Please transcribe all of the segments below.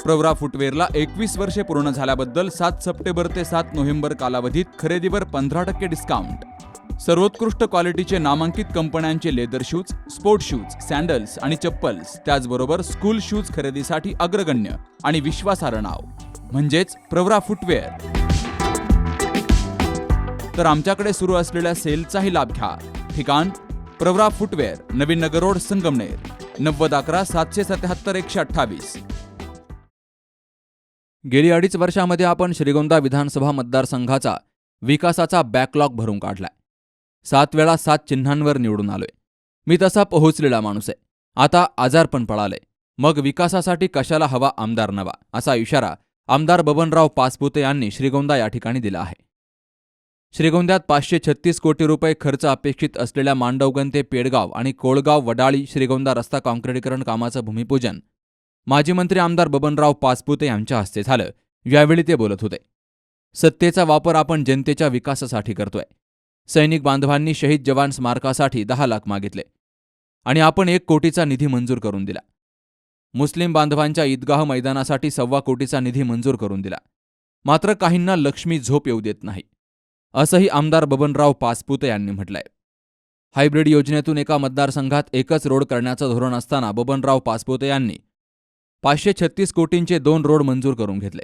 प्रवरा फुटवेअरला 21 वर्षे पूर्ण झाल्याबद्दल 7 सप्टेंबर ते 7 नोव्हेंबर कालावधीत खरेदीवर 15% डिस्काउंट. सर्वोत्कृष्ट क्वालिटीचे नामांकित कंपन्यांचे leather shoes, sport shoes, sandals आणि चप्पल्स, त्याचबरोबर स्कूल शूज खरेदीसाठी अग्रगण्य आणि विश्वासार्ह नाव म्हणजेच प्रवरा फुटवेअर. तर आमच्याकडे सुरू असलेल्या सेलचाही लाभ घ्या. ठिकाण प्रवरा फुटवेअर, नवीन नगर रोड, संगमनेर, 9011 777 128. गेली 2.5 वर्षामध्ये आपण श्रीगोंदा विधानसभा मतदारसंघाचा विकासाचा बॅकलॉग भरून काढलाय. 7 वेळा 7 चिन्हांवर निवडून आलोय. मी तसा पोहोचलेला माणूस आहे. आता आजार पण पळालंय. मग विकासासाठी कशाला हवा आमदार नवा, असा इशारा आमदार बबनराव पाचपुते यांनी श्रीगोंदा या ठिकाणी दिला आहे. श्रीगोंद्यात 536 कोटी रुपये खर्च अपेक्षित असलेल्या मांडवगण ते पेडगाव आणि कोळगाव वडाळी श्रीगोंदा रस्ता काँक्रिटीकरण कामाचं भूमिपूजन माजी मंत्री आमदार बबनराव पाचपुते यांच्या हस्ते झालं. यावेळी ते बोलत होते. सत्तेचा वापर आपण जनतेच्या विकासासाठी करतोय. सैनिक बांधवांनी शहीद जवान स्मारकासाठी 10 लाख मागितले आणि आपण 1 कोटीचा निधी मंजूर करून दिला. मुस्लिम बांधवांच्या ईदगाह मैदानासाठी 1.25 कोटीचा निधी मंजूर करून दिला. मात्र काहींना लक्ष्मी झोप येऊ देत नाही, असंही आमदार बबनराव पाचपुते यांनी म्हटलंय. हायब्रिड योजनेतून एका मतदारसंघात एकच रोड करण्याचं धोरण असताना बबनराव पाचपुते यांनी 536 कोटींचे 2 रोड मंजूर करून घेतले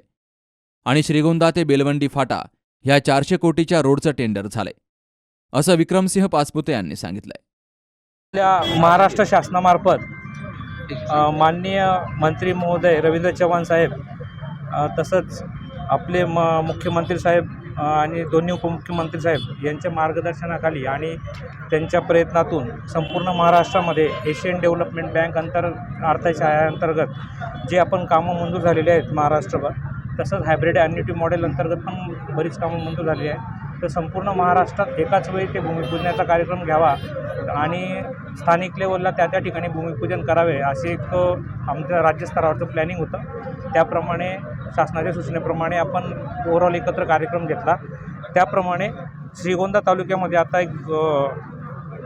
आणि श्रीगोंदा ते बेलवंडी फाटा ह्या 400 कोटीच्या रोडचं टेंडर झालंय, असं विक्रमसिंह पाचपुते यांनी सांगितलंय. आपल्या महाराष्ट्र शासनामार्फत माननीय मंत्री महोदय रवींद्र चव्हाण साहेब, तसंच आपले मुख्यमंत्री साहेब आणि दोन्ही उपमुख्यमंत्री साहेब यांच्या मार्गदर्शनाखाली आणि त्यांच्या प्रयत्नातून संपूर्ण महाराष्ट्रामध्ये एशियन डेव्हलपमेंट बँक अर्थसहाय्याअंतर्गत जे आपण कामं मंजूर झालेली आहेत महाराष्ट्रभर, तसंच हायब्रिड ॲन्युटी मॉडेल अंतर्गत पण बरीच कामं मंजूर झालेली आहेत. तर संपूर्ण महाराष्ट्रात एकाच वेळी ते भूमिपूजनाचा कार्यक्रम घ्यावा आणि स्थानिक लेवलला त्या ठिकाणी भूमिपूजन करावे, असे एक आमच्या राज्यस्तरावरचं प्लॅनिंग होतं. त्याप्रमाणे शासनाच्या सूचनेप्रमाणे आपण ओव्हरऑल एकत्र कार्यक्रम घेतला. त्याप्रमाणे श्रीगोंदा तालुक्यामध्ये आता एक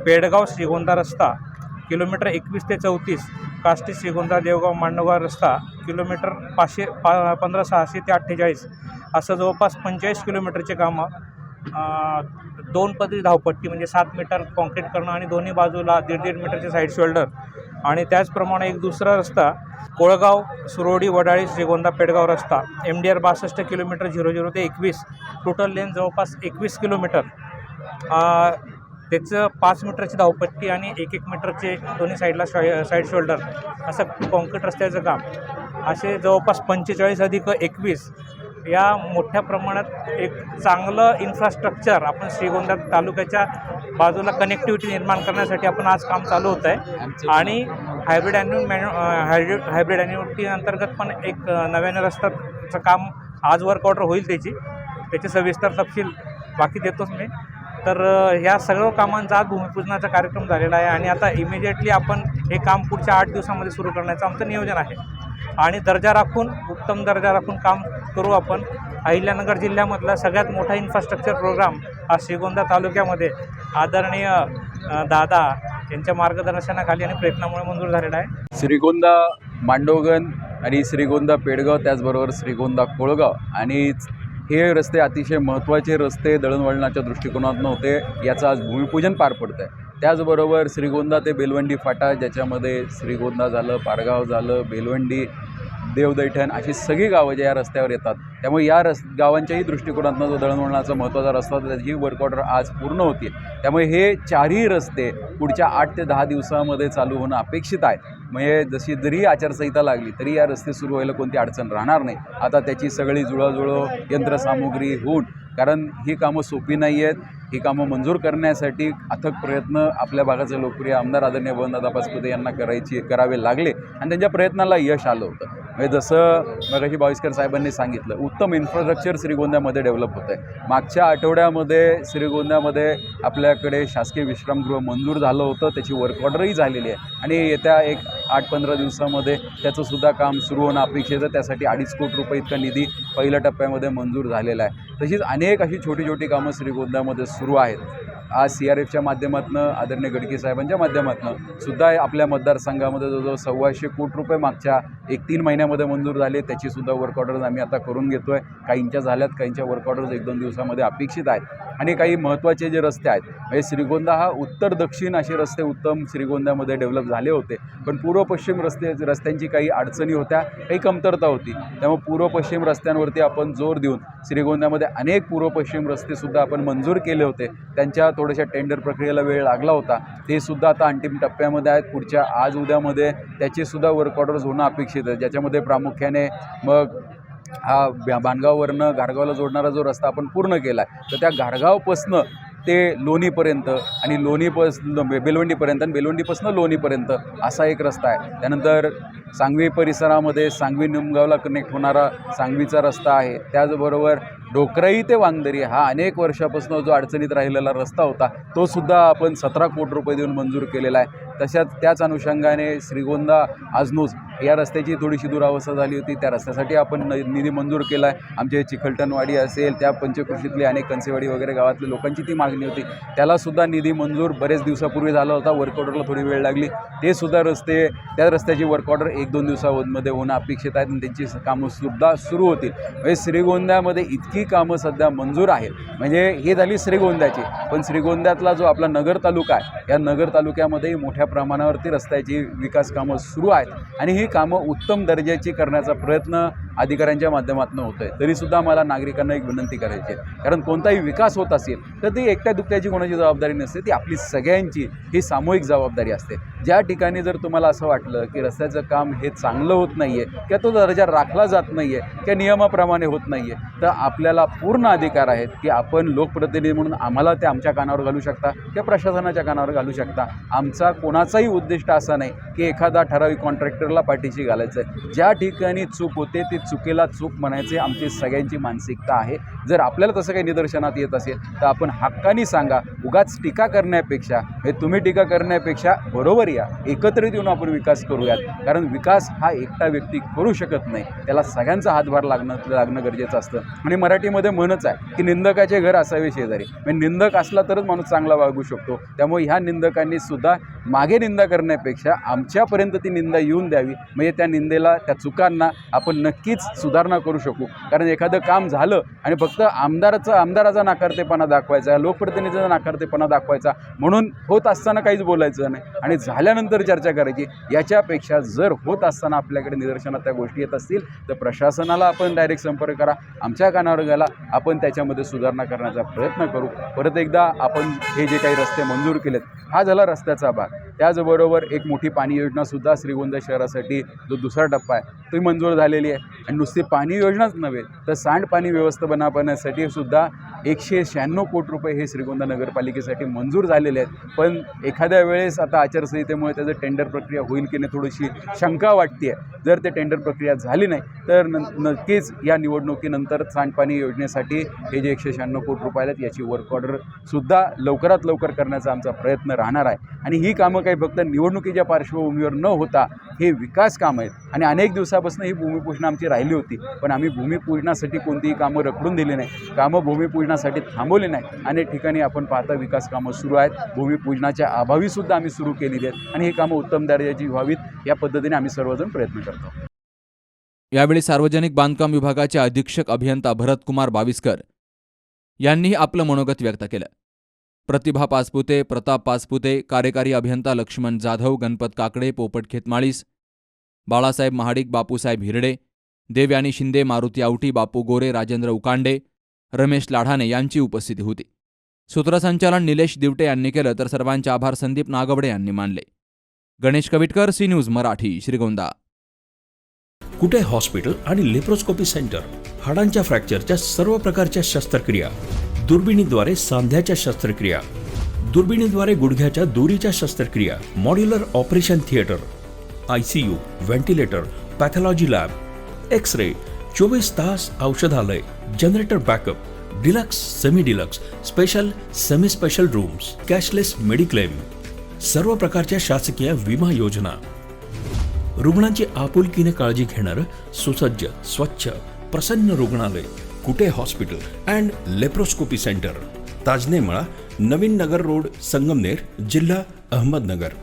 पेडगाव श्रीगोंदा रस्ता किलोमीटर 21 ते 34, काष्टी श्रीगोंदा देवगाव मांडवगाव रस्ता किलोमीटर 15,600 ते 48, असं जवळपास 45 किलोमीटरचे कामं, 2 पदरी धावपट्टी म्हणजे 7 मीटर कॉन्क्रीट करणं आणि दोन्ही बाजूला 1.5 मीटरचे साईड शोल्डर. आणि त्याचप्रमाणे एक दुसरा रस्ता कोळगाव सुरोडी वडाळी श्रीगोंदा पेडगाव रस्ता MDR 62 किलोमीटर 00 ते 21, टोटल लेंथ जवळपास 21 किलोमीटर. त्याचं 5 मीटरची धावपट्टी आणि 1 मीटरचे दोन्ही साईडला साईड शोल्डर असं कॉन्क्रीट रस्त्याचं काम. असे जवळपास 45 अधिक 21 या मोठ्या प्रमाणात एक चांगलं इन्फ्रास्ट्रक्चर आपण श्रीगोंदा तालुक्याच्या बाजूला कनेक्टिव्हिटी निर्माण करण्यासाठी आपण आज काम चालू होत आहे. आणि हायब्रिड ॲन्युटी अंतर्गत पण एक नव्याने रस्त्याचं काम आज वर्क ऑर्डर होईल. त्याचे सविस्तर तपशील बाकी देतोच मी. तर ह्या सर्व कामांचा आज भूमिपूजनाचा कार्यक्रम झालेला आहे आणि आता इमिजिएटली आपण हे काम पुढच्या 8 दिवसामध्ये सुरू करण्याचं आमचं नियोजन आहे आणि दर्जा राखून, उत्तम दर्जा राखून काम करू. आपण अहिल्यानगर जिल्ह्यामधला सगळ्यात मोठा इन्फ्रास्ट्रक्चर प्रोग्राम हा श्रीगोंदा तालुक्यामध्ये आदरणीय दादा यांच्या मार्गदर्शनाखाली आणि प्रयत्नामुळे मंजूर झालेला आहे. श्रीगोंदा मांडवगण आणि श्रीगोंदा पेडगाव, त्याचबरोबर श्रीगोंदा कोळगाव, आणि हे रस्ते अतिशय महत्त्वाचे रस्ते दळणवळणाच्या दृष्टिकोनातून होते, याचं आज भूमिपूजन पार पडतं आहे. त्याचबरोबर श्रीगोंदा ते बेलवंडी फाटा, ज्याच्यामध्ये श्रीगोंदा झालं, पारगाव झालं, बेलवंडी, देवदैठण अशी सगळी गावं ज्या या रस्त्यावर येतात, त्यामुळे या गावांच्याही दृष्टिकोनातून जो दळणवळणाचा महत्त्वाचा रस्ता होता त्याची वर्क ऑर्डर आज पूर्ण होती. त्यामुळे हे 4ही रस्ते पुढच्या 8 ते 10 दिवसामध्ये चालू होणं अपेक्षित आहे. म्हणजे जरी आचारसंहिता लागली तरी या रस्ते सुरू व्हायला कोणती अडचण राहणार नाही. आता त्याची सगळी जुळाजुळव यंत्रसामुग्री होऊन, कारण ही कामं सोपी नाही आहेत, ही कामं मंजूर करण्यासाठी अथक प्रयत्न आपल्या भागाचे लोकप्रिय आमदार आदरणीय बबनदादा पाचपुते यांना करावे लागले आणि त्यांच्या प्रयत्नाला यश आलं होतं. म्हणजे जसं मगाशी बाविस्कर साहेबांनी सांगितलं, उत्तम इन्फ्रास्ट्रक्चर श्रीगोंद्यामध्ये डेव्हलप होतं आहे. मागच्या आठवड्यामध्ये श्रीगोंद्यामध्ये आपल्याकडे शासकीय विश्रामगृह मंजूर झालं होतं, त्याची वर्क ऑर्डरही झालेली आहे आणि येत्या एक 8-15 दिवसामध्ये त्याचंसुद्धा काम सुरू होणं अपेक्षित आहे. त्यासाठी 2.5 कोटी रुपये इतका निधी पहिल्या टप्प्यामध्ये मंजूर झालेला आहे. तशीच अनेक अशी छोटी छोटी कामं श्रीगोंद्यामध्ये सुरू आहेत. आज CRFच्या माध्यमातून आदरणीय गडके साहेबांच्या माध्यमातून सुद्धा आपल्या मतदारसंघामध्ये जवळजवळ 125 कोटी रुपये मागच्या 1-3 महिन्यामध्ये मंजूर झाले. त्याचीसुद्धा वर्क ऑर्डर्स आम्ही आता करून घेतो आहे. काहींच्या झाल्यात, काहींच्या वर्क ऑर्डर्स 1-2 दिवसामध्ये अपेक्षित आहेत. आणि काही महत्त्वाचे जे रस्ते आहेत म्हणजे श्रीगोंदा हा उत्तर दक्षिण असे रस्ते उत्तम श्रीगोंद्यामध्ये डेव्हलप झाले होते, पण पूर्व पश्चिम रस्त्यांची काही अडचणी होत्या, काही कमतरता होती. त्यामुळे पूर्व पश्चिम रस्त्यांवरती आपण जोर देऊन श्रीगोंद्यामध्ये अनेक पूर्व पश्चिम रस्तेसुद्धा आपण मंजूर केले होते. त्यांच्या थोड्याशा टेंडर प्रक्रियेला वेळ लागला होता. ते सुद्धा आता अंतिम टप्प्यामध्ये आहेत. पुढच्या आज उद्यामध्ये त्याचीसुद्धा वर्क ऑर्डर्स होणं अपेक्षित आहे, ज्याच्यामध्ये प्रामुख्याने मग हा बांधगाववरनं घारगावला जोडणारा जो रस्ता आपण पूर्ण केला आहे, तर त्या घारगावपासनं ते लोणीपर्यंत आणि बेलवंडीपर्यंत आणि बेलवंडीपासून लोणीपर्यंत असा एक रस्ता आहे. त्यानंतर सांगवी परिसरामध्ये सांगवी निमगावला कनेक्ट होणारा सांगवीचा रस्ता आहे. त्याचबरोबर डोकराई ते वांगदरी हा अनेक वर्षापासून जो अडचणीत राहिलेला रस्ता होता, तो सुद्धा आपण 17 कोटी रुपये देऊन मंजूर केलेला आहे. त्याच अनुषंगाने श्रीगोंदा आजनूज या रस्त्याची थोडीशी दुरावस्था झाली होती, त्या रस्त्यासाठी आपण निधी मंजूर केला आहे. आमचे चिखलटणवाडी असेल, त्या पंचकृषीतले अनेक कंसेवाडी वगैरे गावातल्या लोकांची ती मागणी होती, त्यालासुद्धा निधी मंजूर बरेच दिवसापूर्वी झाला होता. वर्क ऑर्डरला थोडी वेळ लागली. ते सुद्धा त्या रस्त्याची वर्क ऑर्डर 1-2 दिवसामध्ये होणं अपेक्षित आहेत आणि त्यांची कामंसुद्धा सुरू होतील. म्हणजे श्रीगोंद्यामध्ये इतकी कामं सध्या मंजूर आहेत. म्हणजे ही झाली श्रीगोंद्याची, पण श्रीगोंद्यातला जो आपला नगर तालुका आहे, या नगर तालुक्यामध्येही मोठ्या प्रमाणावरती रस्त्याची विकास कामं सुरू आहेत आणि ही कामं उत्तम दर्जाची करण्याचा प्रयत्न अधिकाऱ्यांच्या माध्यमातून होतो आहे. तरीसुद्धा मला नागरिकांना एक विनंती करायची आहे, कारण कोणताही विकास होत असेल तर ती एकट्या दुकट्याची कोणाची जबाबदारी नसते, ती आपली सगळ्यांची ही सामूहिक जबाबदारी असते. ज्या ठिकाणी जर तुम्हाला असं वाटलं की रस्त्याचं काम हे चांगलं होत नाही आहे किंवा तो दर्जा राखला जात नाही आहे किंवा नियमाप्रमाणे होत नाही आहे, तर आपल्याला पूर्ण अधिकार आहेत की आपण लोकप्रतिनिधी म्हणून आम्हाला ते आमच्या कानावर घालू शकता किंवा प्रशासनाच्या कानावर घालू शकता. आमचा कोणाचाही उद्दिष्ट असा नाही की एखादा ठराविक कॉन्ट्रॅक्टरला पाठीशी घालायचं आहे. ज्या ठिकाणी चूक होते ते चुकीला चूक म्हणायचे आमची सगळ्यांची मानसिकता आहे. जर आपल्याला तसं काही निदर्शनात येत असेल तर आपण हक्कानी सांगा. उगाच टीका करण्यापेक्षा तुम्ही टीका करण्यापेक्षा बरोबर या, एकत्रित येऊन आपण विकास करूयात. कारण विकास हा एकटा व्यक्ती करू शकत नाही, त्याला सगळ्यांचा हातभार लागणं गरजेचं असतं. आणि मराठीमध्ये म्हणच आहे की निंदकाचे घर असावे शेजारी. म्हणजे निंदक असला तरच माणूस चांगला वागू शकतो. त्यामुळे ह्या निंदकांनी सुद्धा मागे निंदा करण्यापेक्षा आमच्यापर्यंत ती निंदा येऊन द्यावी, म्हणजे त्या निंदेला, त्या चुकांना आपण नक्कीच सुधारणा करू शकू. कारण एखादं काम झालं आणि फक्त आमदाराचा नाकारतेपणा दाखवायचा, लोकप्रतिनिधीचा नाकारतेपणा दाखवायचा म्हणून होत असताना काहीच बोलायचं नाही आणि झाल्यानंतर चर्चा करायची. याच्यापेक्षा जर होत असताना आपल्याकडे निदर्शनात त्या गोष्टी येत असतील तर प्रशासनाला आपण डायरेक्ट संपर्क करा, आमच्या कानावर घाला, आपण त्याच्यामध्ये सुधारणा करण्याचा प्रयत्न करू. परत एकदा आपण हे जे काही रस्ते मंजूर केलेत, हा झाला रस्त्याचा भाग. त्याचबरोबर एक मोठी पाणी योजनासुद्धा श्रीगोंदा शहरासाठी जो दुसरा टप्पा आहे ती मंजूर झालेली आहे. आणि नुसती पाणी योजनाच नव्हे तर सांडपाणी व्यवस्थापनासाठी सुद्धा 196 कोटी रुपये हे श्रीगोंदा नगरपालिकेसाठी मंजूर झालेले आहेत. पण एखाद्या वेळेस आता आचारसंहितेमुळे त्याचं टेंडर प्रक्रिया होईल की नाही थोडीशी शंका वाटते आहे. जर ते टेंडर प्रक्रिया झाली नाही तर नक्कीच या निवडणुकीनंतर सांडपाणी योजनेसाठी हे जे 196 कोटी रुपये आहेत याची वर्क ऑर्डरसुद्धा लवकरात लवकर करण्याचा आमचा प्रयत्न राहणार आहे. आणि ही कामं काही फक्त निवडणुकीच्या पार्श्वभूमीवर न होता हे विकास कामं आहेत. आणि अनेक दिवसापासून ही भूमिपूजन आमची राहिली होती, पण आम्ही भूमिपूजनासाठी कोणतीही कामं रखडून दिली नाही, कामं भूमिपूजनासाठी थांबवली नाही. अनेक ठिकाणी आपण पाहता विकास कामं सुरू आहेत. भूमिपूजनाच्या अभावीसुद्धा आम्ही सुरू केलेली आहेत आणि ही कामं उत्तम दर्जाची व्हावीत या पद्धतीने आम्ही सर्वजण प्रयत्न करतो. यावेळी सार्वजनिक बांधकाम विभागाचे अधीक्षक अभियंता भरतकुमार बाविस्कर यांनीही आपलं मनोगत व्यक्त केलं. प्रतिभा पाचपुते, प्रताप पाचपुते, कार्यकारी अभियंता लक्ष्मण जाधव, गणपत काकडे, पोपट खेतमाळीस, बाळासाहेब महाडिक, बापूसाहेब हिरडे, देवयानी शिंदे, मारुती आवटी, बापू गोरे, राजेंद्र उकांडे, रमेश लाढाणे यांची उपस्थिती होती. सूत्रसंचालन निलेश दिवटे यांनी केलं तर सर्वांचे आभार संदीप नागवडे यांनी मानले. Ganesh Kavitkar, C news Marathi, Shrigonda. कुठे हॉस्पिटल आणि लेप्रोस्कोपी सेंटर, हाडांच्या फ्रॅक्चरच्या सर्व प्रकारच्या शस्त्रक्रिया, दुर्बिणीद्वारे सांध्याच्या शस्त्रक्रिया, दुर्बिणीद्वारे गुडघ्याच्या दोरीच्या शस्त्रक्रिया, modular operation theatre, ICU, ventilator, pathology lab, x-ray, 24 तास औषधालय, generator backup, deluxe, semi deluxe, special, semi special rooms, cashless mediclaim, सर्व प्रकारच्या शासकीय विमा योजना, रुग्णांची आपुलकीने काळजी घेणारं सुसज्ज, स्वच्छ, प्रसन्न रुग्णालय, Kute hospital and laparoscopy centre, Tajne Mala, Navin Nagar road, Sangamner, जिल्हा अहमदनगर.